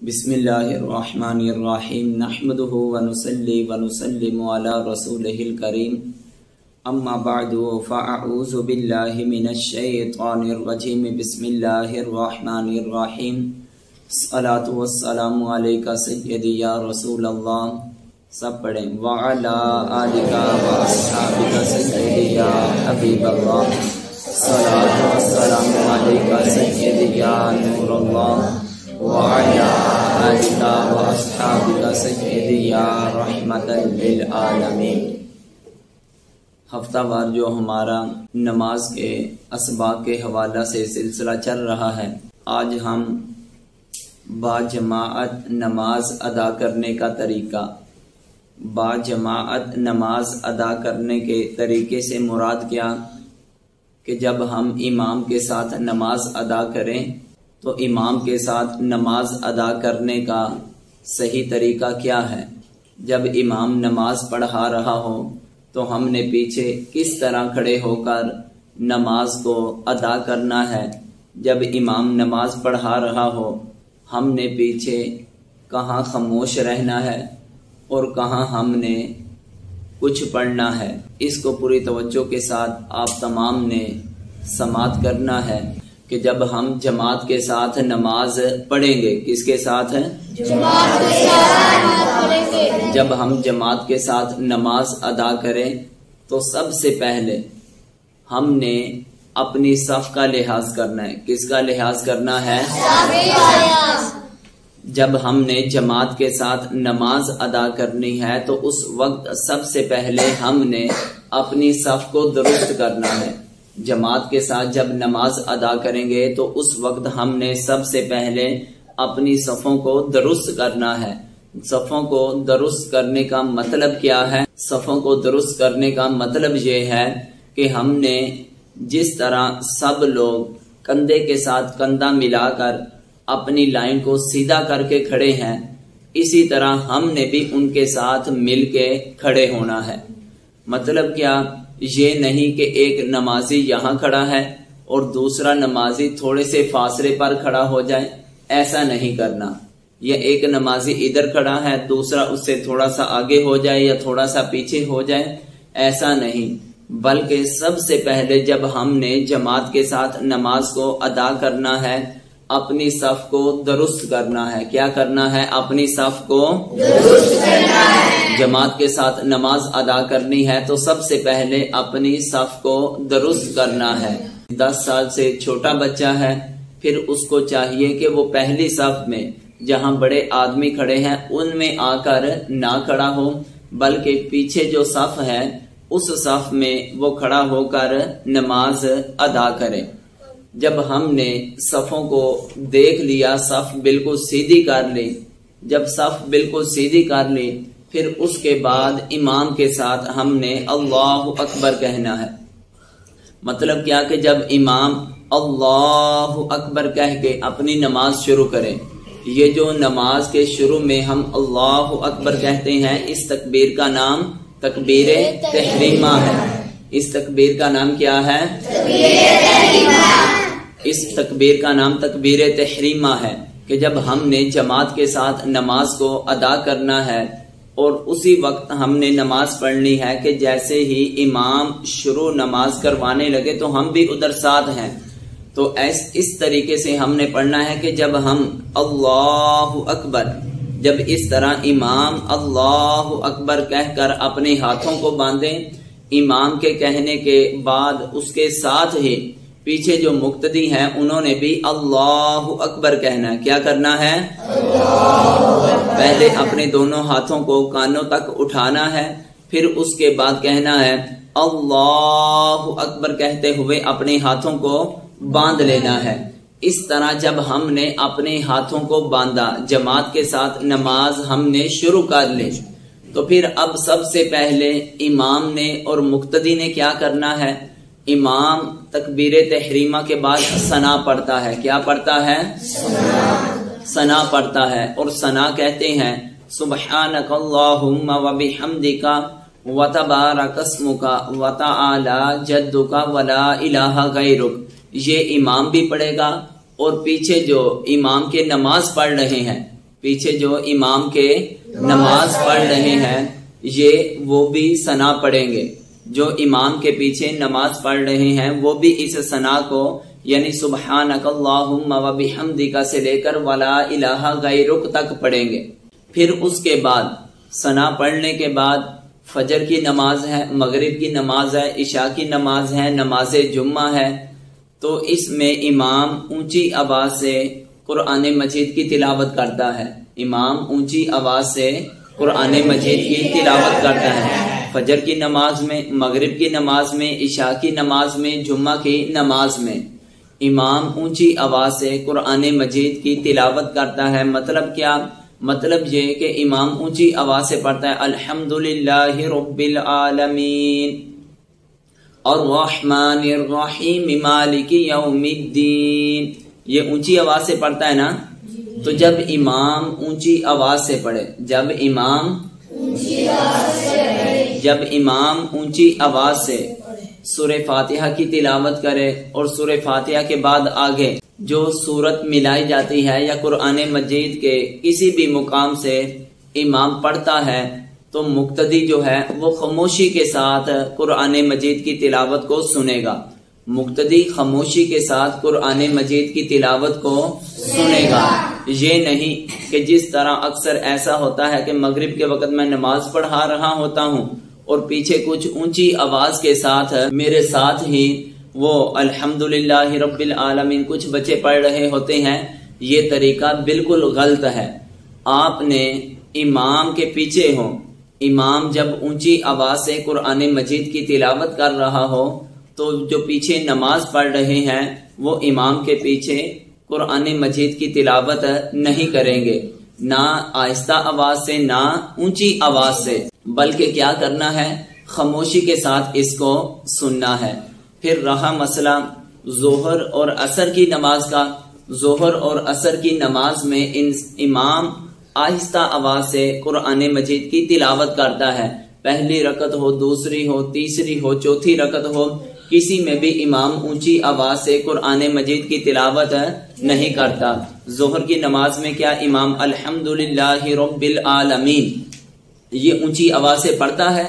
بسم اللہ الرحمن الرحیم نحمده ونصلی ونسلم علی رسولہ الکریم اما بعد فاعوذ باللہ من الشیطان الرجیم بسم اللہ الرحمن الرحیم الصلاۃ والسلام علیکہ سیدی یا رسول اللہ. سب پڑھیں وعلی آلک واصحابک سیدی یا حبیب اللہ. الصلاۃ والسلام علیکہ سیدی یا نور اللہ وعلی آلک واصحابک سیدی یا رحمۃ للعالمین. ہفتہ وار جو ہمارا نماز کے اسباق کے حوالہ سے سلسلہ چل رہا ہے، آج ہم باجماعت نماز ادا کرنے کا طریقہ. باجماعت نماز ادا کرنے کے طریقے سے مراد کیا کہ جب ہم امام کے ساتھ نماز ادا کریں تو امام کے ساتھ نماز ادا کرنے کا صحیح طریقہ کیا ہے. جب امام نماز پڑھا رہا ہو تو ہم نے پیچھے کس طرح کھڑے ہو کر نماز کو ادا کرنا ہے. جب امام نماز پڑھا رہا ہو ہم نے پیچھے کہاں خاموش رہنا ہے اور کہاں ہم نے کچھ پڑھنا ہے. اس کو پوری توجہ کے ساتھ آپ تمام نے سماعت کرنا ہے کہ جب ہم جماعت کے ساتھ نماز پڑھیں گے، کس کے ساتھ ہیں؟ جماعت کے ساتھ پڑھیں گے. جب ہم جماعت کے ساتھ نماز ادا کریں تو سب سے پہلے ہم نے اپنی صف کا لحاظ کرنا ہے. کس کا لحاظ کرنا ہے؟ جب ہم نے جماعت کے ساتھ نماز ادا کرنی ہے تو اس وقت سب سے پہلے ہم نے اپنی صف کو درست کرنا ہے. جماعت کے ساتھ جب نماز ادا کریں گے تو اس وقت ہم نے سب سے پہلے اپنی صفوں کو درست کرنا ہے. صفوں کو درست کرنے کا مطلب کیا ہے؟ صفوں کو درست کرنے کا مطلب یہ ہے کہ ہم نے جس طرح سب لوگ کندھے کے ساتھ کندھا ملا کر اپنی لائن کو سیدھا کر کے کھڑے ہیں، اسی طرح ہم نے بھی ان کے ساتھ مل کے کھڑے ہونا ہے. مطلب کیا؟ یہ نہیں کہ ایک نمازی یہاں کھڑا ہے اور دوسرا نمازی تھوڑے سے فاصلے پر کھڑا ہو جائے، ایسا نہیں کرنا. یا ایک نمازی ادھر کھڑا ہے دوسرا اس سے تھوڑا سا آگے ہو جائے یا تھوڑا سا پیچھے ہو جائے، ایسا نہیں. بلکہ سب سے پہلے جب ہم نے جماعت کے ساتھ نماز کو ادا کرنا ہے اپنی صف کو درست کرنا ہے. کیا کرنا ہے؟ اپنی صف کو درست کرنا ہے. جماعت کے ساتھ نماز ادا کرنی ہے تو سب سے پہلے اپنی صف کو درست کرنا ہے. 10 سال سے چھوٹا بچہ ہے، پھر اس کو چاہیے کہ وہ پہلی صف میں جہاں بڑے آدمی کھڑے ہیں ان میں آ کر نہ کھڑا ہو، بلکہ پیچھے جو صف ہے اس صف میں وہ کھڑا ہو کر نماز ادا کرے. جب ہم نے صفوں کو دیکھ لیا، صف بالکل سیدھی کر لی، جب صف بالکل سیدھی کر لی پھر اس کے بعد امام کے ساتھ ہم نے اللہ اکبر کہنا ہے. مطلب کیا کہ جب امام اللہ اکبر کہہ کے اپنی نماز شروع کرے، یہ جو نماز کے شروع میں ہم اللہ اکبر کہتے ہیں اس تکبیر کا نام تکبیر تحریمہ ہے. اس تکبیر کا نام کیا ہے؟ اس تکبیر کا نام تکبیر تحریمہ ہے کہ جب ہم نے جماعت کے ساتھ نماز کو ادا کرنا ہے اور اسی وقت ہم نے نماز پڑھنی ہے کہ جیسے ہی امام شروع نماز کروانے لگے تو ہم بھی ادھر ساتھ ہیں. تو اس طریقے سے ہم نے پڑھنا ہے کہ جب ہم اللہ اکبر، جب اس طرح امام اللہ اکبر کہہ کر اپنے ہاتھوں کو باندھیں، امام کے کہنے کے بعد اس کے ساتھ ہی پیچھے جو مقتدی ہیں انہوں نے بھی اللہ اکبر کہنا ہے. کیا کرنا ہے؟ پہلے اپنے دونوں ہاتھوں کو کانوں تک اٹھانا ہے، پھر اس کے بعد کہنا ہے اللہ اکبر کہتے ہوئے اپنے ہاتھوں کو باندھ لینا ہے. اس طرح جب ہم نے اپنے ہاتھوں کو باندھا، جماعت کے ساتھ نماز ہم نے شروع کر لی، تو پھر اب سب سے پہلے امام نے اور مقتدی نے کیا کرنا ہے؟ امام تکبیر تحریمہ کے بعد ثنا پڑھتا ہے. کیا پڑھتا ہے؟ ثنا پڑھتا ہے، اور ثنا کہتے ہیں سبحانک اللہم وبحمدک وتبارک اسمک وتعالی جدک ولا الہ غیرک. یہ امام بھی پڑھے گا اور پیچھے جو امام کے نماز پڑھ رہے ہیں پیچھے جو امام کے نماز پڑھ رہے ہیں وہ بھی ثنا پڑھیں گے. جو امام کے پیچھے نماز پڑھ رہے ہیں وہ بھی اس ثنا کو یعنی سبحانک اللہم و بحمدک سے لے کر ولا الہ غیرک تک پڑھیں گے. پھر اس کے بعد ثنا پڑھنے کے بعد فجر کی نماز ہے، مغرب کی نماز ہے، عشاء کی نماز ہے، نماز جمعہ ہے. تو اس میں امام اونچی آواز سے قرآن مجید کی تلاوت کرتا ہے. امام اونچی آواز سے قرآن مجید کی تلاوت کرتا ہے. فجر کی نماز میں، مغرب کی نماز میں، عشاء کی نماز میں، جمعہ کی نماز میں امام اونچی آواز سے قرآن مجید کی تلاوت کرتا ہے. مطلب کیا؟ مطلب یہ کہ امام اونچی آواز سے پڑھتا ہے الحمدللہ رب العالمین الرحمن الرحیم مالک یوم الدین. یہ اونچی آواز سے پڑھتا ہے نا. تو جب امام اونچی آواز سے پڑھے، جب امام اونچی آواز سے سورہ فاتحہ کی تلاوت کرے اور سورہ فاتحہ کے بعد آگے جو سورت ملائی جاتی ہے یا قرآن مجید کے کسی بھی مقام سے امام پڑھتا ہے تو مقتدی جو ہے وہ خاموشی کے ساتھ قرآن مجید کی تلاوت کو سنے گا. مقتدی خاموشی کے ساتھ قرآن مجید کی تلاوت کو سنے گا. یہ نہیں کہ جس طرح اکثر ایسا ہوتا ہے کہ مغرب کے وقت میں نماز پڑھا رہا ہوتا ہوں اور پیچھے کچھ اونچی آواز کے ساتھ میرے ساتھ ہی وہ الحمدللہ رب العالمین کچھ بچے پڑھ رہے ہوتے ہیں. یہ طریقہ بالکل غلط ہے. آپ نے امام کے پیچھے ہو، امام جب اونچی آواز سے قرآن مجید کی تلاوت کر رہا ہو تو جو پیچھے نماز پڑھ رہے ہیں وہ امام کے پیچھے قرآن مجید کی تلاوت نہیں کریں گے، نہ آہستہ آواز سے نہ اونچی آواز سے، بلکہ کیا کرنا ہے؟ خاموشی کے ساتھ اس کو سننا ہے. پھر رہا مسئلہ ظہر اور عصر کی نماز کا. ظہر اور عصر کی نماز میں امام آہستہ آواز سے قرآن مجید کی تلاوت کرتا ہے. پہلی رکعت ہو، دوسری ہو، تیسری ہو، چوتھی رکعت ہو، کسی میں بھی امام اونچی آواز سے قرآن مجید کی تلاوت نہیں کرتا. ظہر کی نماز میں کیا امام الحمدللہ رب العالمین یہ اونچی آواز سے پڑھتا ہے؟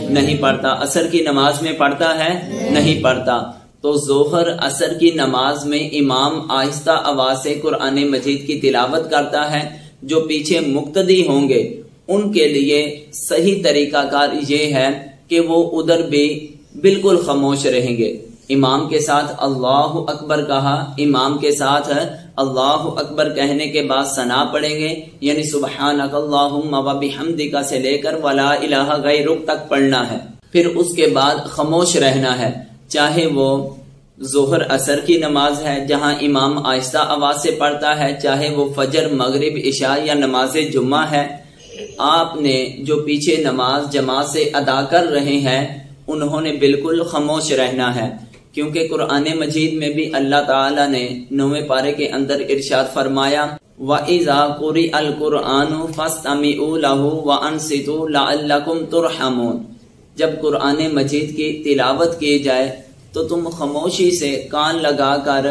نہیں پڑھتا. عصر کی نماز میں پڑھتا ہے؟ نہیں پڑھتا. تو ظہر عصر کی نماز میں امام آہستہ آواز سے قرآن مجید کی تلاوت کرتا ہے. جو پیچھے مقتدی ہوں گے ان کے لیے صحیح طریقہ کار یہ ہے کہ وہ ادھر بھی بالکل خاموش رہیں گے. امام کے ساتھ اللہ اکبر کہا، امام کے ساتھ اللہ اکبر کہنے کے بعد ثنا پڑھیں گے، یعنی سبحانک اللہم و بحمدک سے لے کر ولا الہ غیرک تک پڑھنا ہے. پھر اس کے بعد خاموش رہنا ہے. چاہے وہ ظہر عصر کی نماز ہے جہاں امام آہستہ آواز سے پڑھتا ہے، چاہے وہ فجر مغرب عشاء یا نماز جمعہ ہے. آپ نے جو پیچھے نماز جماعت سے ادا کر رہے ہیں انہوں نے بالکل خاموش رہنا ہے، کیونکہ قرآن مجید میں بھی اللہ تعالیٰ نے 9ویں پارے کے اندر ارشاد فرمایا وَإِذَا قُرِئَ الْقُرْآنُ فَاسْتَمِعُوا لَهُ وَأَنصِتُوا لَعَلَّكُمْ تُرْحَمُونَ. جب قرآن مجید کی تلاوت کی جائے تو تم خاموشی سے کان لگا کر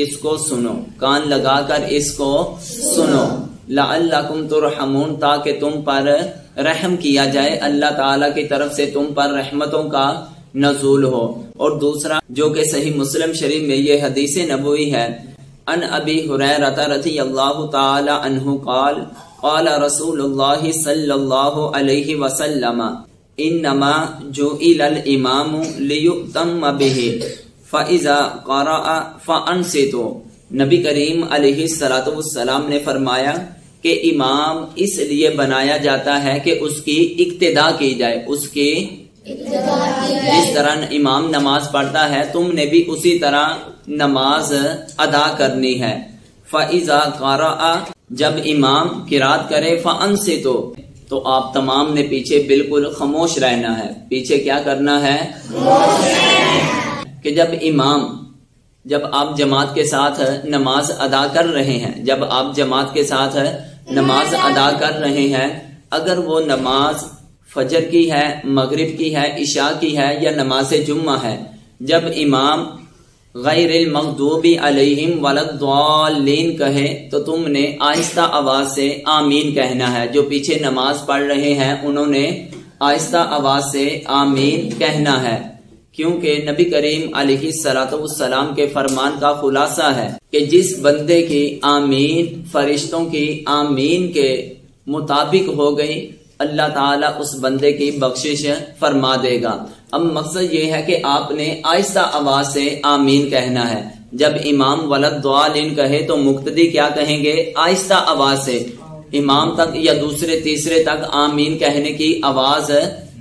اس کو سنو، کان لگا کر اس کو سنو. لَعَلَّكُمْ تُرْحَمُونَ تاکہ تم پر رحم کیا جائے، اللہ تعالیٰ کی طرف سے تم پر رحمتوں کا نزول ہو. اور دوسرا جو کہ صحیح مسلم شریف میں یہ حدیث نبوی ہے، ان ابی ہریرہ رضی اللہ تعالی عنہ قال قال رسول اللہ صلی اللہ علیہ وسلم انما جعل الامام لیؤتم به فاذا قرأ فانصتوا. نبی کریم علیہ الصلوۃ والسلام نے فرمایا کہ امام اس لیے بنایا جاتا ہے کہ اس کی اقتداء کی جائے، اس کی جس طرح امام نماز پڑھتا ہے تم نے بھی اسی طرح نماز ادا کرنی ہے. فَإِذَا قَرَأَ جب امام قرات کرے فَأَنصِتُوا تو آپ تمام نے پیچھے بالکل خاموش رہنا ہے. پیچھے کیا کرنا ہے؟ کہ جب آپ جماعت کے ساتھ نماز ادا کر رہے ہیں، جب آپ جماعت کے ساتھ نماز ادا کر رہے ہیں، اگر وہ نماز فجر کی ہے، مغرب کی ہے، عشاء کی ہے یا نماز جمعہ ہے، جب امام غیر المغضوب علیہم ولا الضالین کہے تو تم نے آہستہ آواز سے آمین کہنا ہے. جو پیچھے نماز پڑھ رہے ہیں انہوں نے آہستہ آواز سے آمین کہنا ہے، کیونکہ نبی کریم علیہ السلام کے فرمان کا خلاصہ ہے کہ جس بندے کی آمین فرشتوں کی آمین کے مطابق ہو گئی اللہ تعالیٰ اس بندے کی بخشش فرما دے گا. اب مقصد یہ ہے کہ آپ نے آہستہ آواز سے آمین کہنا ہے. جب امام ولدضالین کہے تو مقتدی کیا کہیں گے؟ آہستہ آواز سے. امام تک یا دوسرے تیسرے تک آمین کہنے کی آواز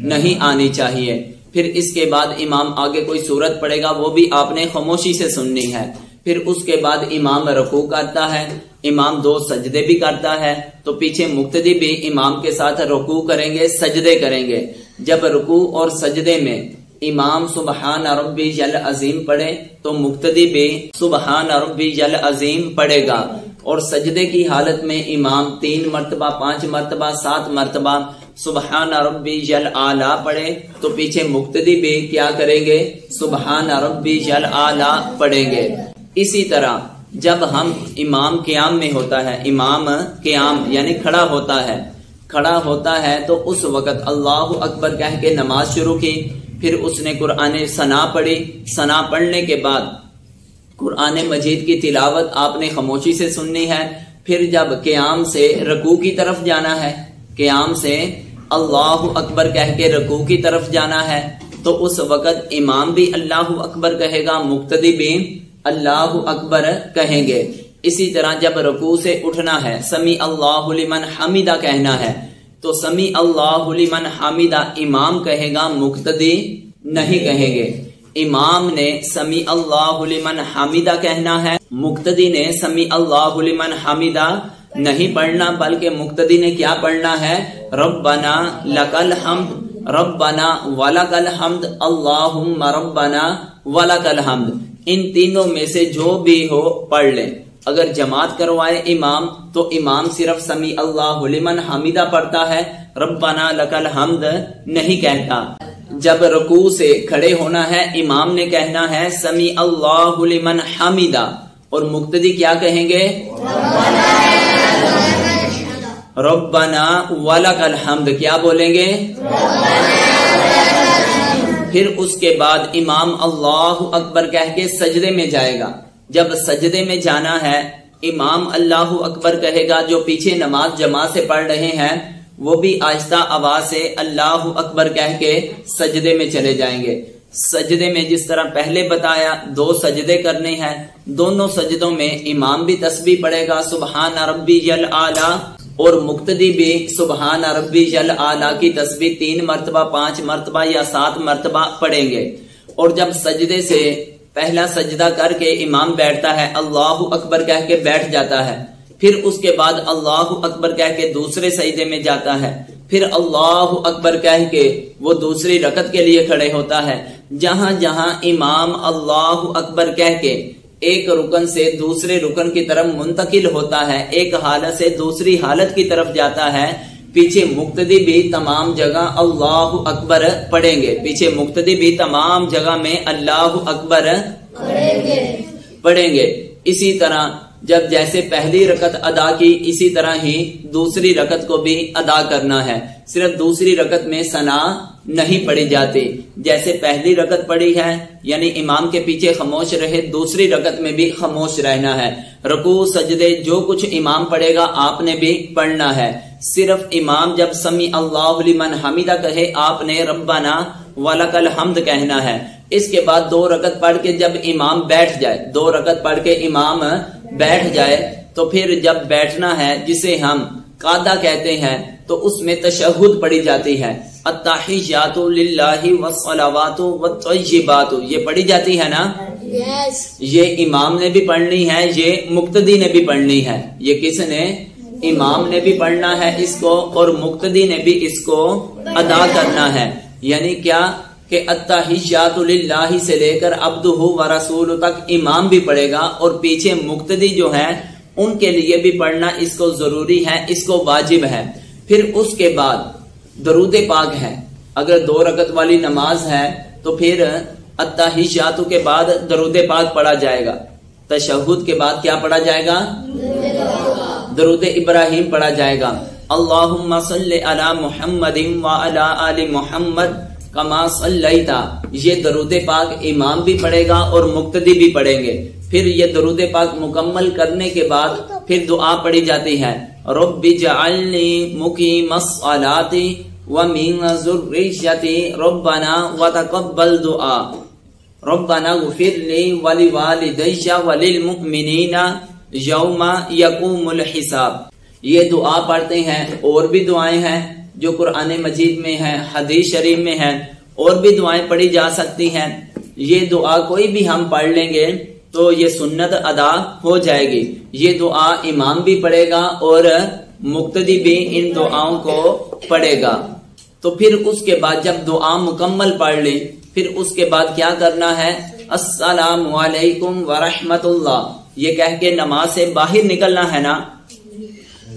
نہیں آنی چاہیے. پھر اس کے بعد امام آگے کوئی سورت پڑھے گا وہ بھی آپ نے خاموشی سے سننی ہے. پھر اس کے بعد امام رکوع کرتا ہے، امام 2 سجدے بھی کرتا ہے تو پیچھے مقتدی بھی امام کے ساتھ رکوع کریں گے، سجدے کریں گے. جب رکوع اور سجدے میں امام سبحان ربی العظیم پڑھے تو مقتدی بھی سبحان ربی العظیم پڑھے گا. اور سجدے کی حالت میں امام 3 مرتبہ 5 مرتبہ 7 مرتبہ سبحان ربی الاعلی پڑھے تو پیچھے مقتدی بھی کیا کریں گے؟ سبحان ربی الاعلی پڑھیں گے. اسی طرح جب ہم امام قیام میں ہوتا ہے، امام قیام یعنی کھڑا ہوتا ہے تو اس وقت اللہ اکبر کہہ کے نماز شروع کی. پھر اس نے قرآن ثنا پڑھی. ثنا پڑھنے کے بعد قرآن مجید کی تلاوت آپ نے خاموشی سے سننی ہے. پھر جب قیام سے رکوع کی طرف جانا ہے، قیام سے اللہ اکبر کہہ کے رکوع کی طرف جانا ہے تو اس وقت امام بھی اللہ اکبر کہے گا، مقتدی بھی اللہ اکبر کہیں گے. اسی طرح جب رکوع سے اٹھنا ہے سمیع اللہ لمن حمیدہ کہنا ہے تو سمیع اللہ لمن حمیدہ امام کہے گا، مقتدی نہیں کہیں گے. امام نے سمیع اللہ لمن حمیدہ کہنا ہے، مقتدی نے سمیع اللہ لمن حمیدہ نہیں پڑھنا بلکہ مقتدی نے کیا پڑھنا ہے؟ ربنا لک الحمد ربنا ولک الحمد اللہم ربنا ولک الحمد. ان تینوں میں سے جو بھی ہو پڑھ لیں. اگر جماعت کروائے امام تو امام صرف سمیع اللہ لمن حمیدہ پڑھتا ہے، ربنا لک الحمد نہیں کہتا. جب رکوع سے کھڑے ہونا ہے امام نے کہنا ہے سمیع اللہ لمن حمیدہ اور مقتدی کیا کہیں گے؟ ربنا ولک الحمد. کیا بولیں گے؟ پھر اس کے بعد امام اللہ اکبر کہہ کے سجدے میں جائے گا. جب سجدے میں جانا ہے امام اللہ اکبر کہے گا. جو پیچھے نماز جماعت سے پڑھ رہے ہیں وہ بھی آہستہ آواز سے اللہ اکبر کہہ کے سجدے میں چلے جائیں گے. سجدے میں جس طرح پہلے بتایا 2 سجدے کرنے ہیں، دونوں سجدوں میں امام بھی تسبیح پڑھے گا سبحان ربی الاعلی اور مقتدی بھی سبحان ربی الاعلی کی تسبیح 3 مرتبہ 5 مرتبہ یا 7 مرتبہ پڑھیں گے. اور جب سجدے سے پہلا سجدہ کر کے امام بیٹھتا ہے اللہ اکبر کہہ کے بیٹھ جاتا ہے. پھر اس کے بعد اللہ اکبر کہہ کے دوسرے سجدے میں جاتا ہے. پھر اللہ اکبر کہہ کے وہ دوسری رکعت کے لیے کھڑے ہوتا ہے. جہاں جہاں امام اللہ اکبر کہہ کے ایک رکن سے دوسرے رکن کی طرف منتقل ہوتا ہے، ایک حالت سے دوسری حالت کی طرف جاتا ہے، پیچھے مقتدی بھی تمام جگہ اللہ اکبر پڑھیں گے. پیچھے مقتدی بھی تمام جگہ میں اللہ اکبر پڑھیں گے. اسی طرح جب جیسے پہلی رکعت ادا کی اسی طرح ہی دوسری رکعت کو بھی ادا کرنا ہے. صرف دوسری رکعت میں ثنا نہیں پڑھی جاتی. جیسے پہلی رکعت پڑھی ہے یعنی امام کے پیچھے خاموش رہے، دوسری رکعت میں بھی خاموش رہنا ہے. رکوع سجدے جو کچھ امام پڑھے گا آپ نے بھی پڑھنا ہے. صرف امام جب سمیع اللہ لمن حمیدہ کہے آپ نے ربنا ولک الحمد کہنا ہے. اس کے بعد 2 رکعت پڑھ کے جب امام بیٹھ جائے، 2 رکعت پڑھ کے امام بیٹھ جائے تو پھر جب بیٹھنا ہے جسے ہم قعدہ کہتے ہیں تو اس میں تشہد پڑھی جاتی ہے. التحیات للہ والصلوات والطیبات یہ پڑھی جاتی ہے نا. یہ امام نے بھی پڑھنی ہے، یہ مقتدی نے بھی پڑھنی ہے. یہ کس نے؟ امام نے بھی پڑھنا ہے اس کو اور مقتدی نے بھی اس کو ادا کرنا ہے. یعنی کیا کہ التحیات للہ سے لے کر عبدہ ورسولہ تک امام بھی پڑھے گا اور پیچھے مقتدی جو ہے ان کے لیے بھی پڑھنا اس کو ضروری ہے، اس کو واجب ہے. پھر اس کے بعد درود پاک ہے. اگر 2 رکعت والی نماز ہے تو پھر التحیات کے بعد درود پاک پڑھا جائے گا، تشہد کے بعد کیا پڑھا جائے گا؟ درود ابراہیم پڑھا جائے گا۔ اللہم صلی علی محمد وعلی آل محمد کما صلیت، یہ درود پاک امام بھی پڑھے گا اور مقتدی بھی پڑھیں گے۔ پھر یہ درود پاک مکمل کرنے کے بعد پھر دعا پڑھی جاتی ہے، رب اجعلنی مقیم الصلاۃ ومن ذریتی ربنا وتقبل دعا، ربنا اغفر لی ولوالدی وللمؤمنین یوم یقوم الحساب۔ یہ دعا پڑھتے ہیں، اور بھی دعائیں ہیں جو قرآن مجید میں ہیں، حدیث شریف میں ہیں، اور بھی دعائیں پڑھی جا سکتی ہیں۔ یہ دعا کوئی بھی ہم پڑھ لیں گے تو یہ سنت ادا ہو جائے گی۔ یہ دعا امام بھی پڑھے گا اور مقتدی بھی ان دعاؤں کو پڑھے گا۔ تو پھر اس کے بعد جب دعا مکمل پڑھ لی، پھر اس کے بعد کیا کرنا ہے؟ السلام علیکم ورحمت اللہ، یہ کہہ کے نماز سے باہر نکلنا ہے نا۔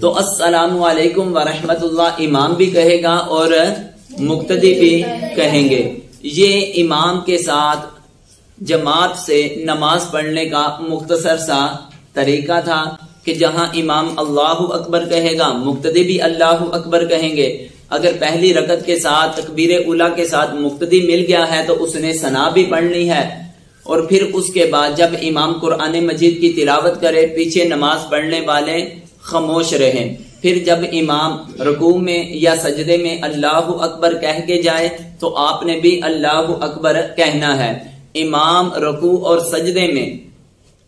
تو السلام علیکم ورحمت اللہ امام بھی کہے گا اور مقتدی بھی کہیں گے۔ یہ امام کے ساتھ جماعت سے نماز پڑھنے کا مختصر سا طریقہ تھا کہ جہاں امام اللہ اکبر کہے گا، مقتدی بھی اللہ اکبر کہیں گے۔ اگر پہلی رکعت کے ساتھ تکبیر اولیٰ کے ساتھ مقتدی مل گیا ہے تو اس نے ثنا بھی پڑھنی ہے، اور پھر اس کے بعد جب امام قرآن مجید کی تلاوت کرے پیچھے نماز پڑھنے والے خاموش رہیں۔ پھر جب امام رکوع میں یا سجدے میں اللہ اکبر کہہ کے جائے تو آپ نے بھی اللہ اکبر کہنا ہے۔ امام رکوع اور سجدے میں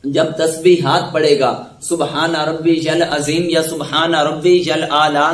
جب تسبیحات پڑھے گا، سبحان ربی جل عظیم یا سبحان ربی جل اعلیٰ،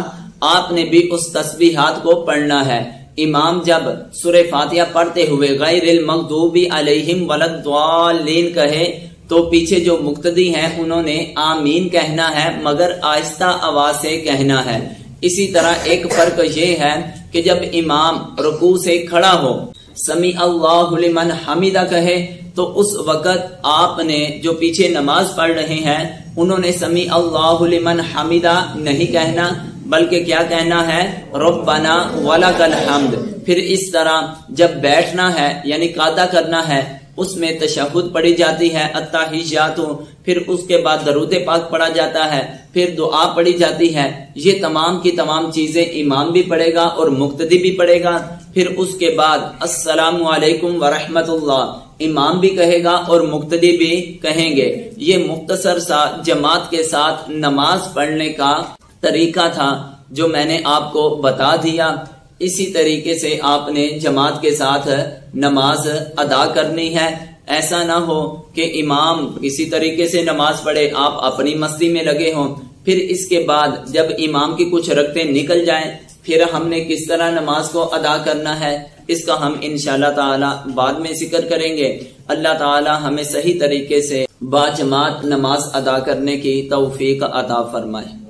آپ نے بھی اس تسبیحات کو پڑھنا ہے۔ امام جب سورہ فاتحہ پڑھتے ہوئے غیر المغضوب علیہم ولا الضالین کہے تو پیچھے جو مقتدی ہیں انہوں نے آمین کہنا ہے، مگر آہستہ آواز سے کہنا ہے۔ اسی طرح ایک فرق یہ ہے کہ جب امام رکوع سے کھڑا ہو، سمیع اللہ لمن حمیدہ کہے تو اس وقت آپ نے جو پیچھے نماز پڑھ رہے ہیں انہوں نے سمیع اللہ لمن حمیدہ نہیں کہنا، بلکہ کیا کہنا ہے؟ ربنا ولک الحمد۔ پھر اس طرح جب بیٹھنا ہے یعنی قعدہ کرنا ہے، اس میں تشہد پڑھی جاتی ہے، التحیات، پھر اس کے بعد درود پاک پڑھا جاتا ہے، پھر دعا پڑھی جاتی ہے۔ یہ تمام کی تمام چیزیں امام بھی پڑھے گا اور مقتدی بھی پڑھے گا۔ پھر اس کے بعد السلام علیکم ورحمت اللہ امام بھی کہے گا اور مقتدی بھی کہیں گے۔ یہ مختصر سا جماعت کے ساتھ نماز پڑھنے کا طریقہ تھا جو میں نے آپ کو بتا دیا۔ اسی طریقے سے آپ نے جماعت کے ساتھ نماز ادا کرنی ہے۔ ایسا نہ ہو کہ امام کسی طریقے سے نماز پڑھے، آپ اپنی مستی میں لگے ہوں، پھر اس کے بعد جب امام کی کچھ رکعتیں نکل جائیں پھر ہم نے کس طرح نماز کو ادا کرنا ہے، اس کا ہم انشاءاللہ تعالی بعد میں ذکر کریں گے۔ اللہ تعالی ہمیں صحیح طریقے سے با جماعت نماز ادا کرنے کی توفیق عطا فرمائے۔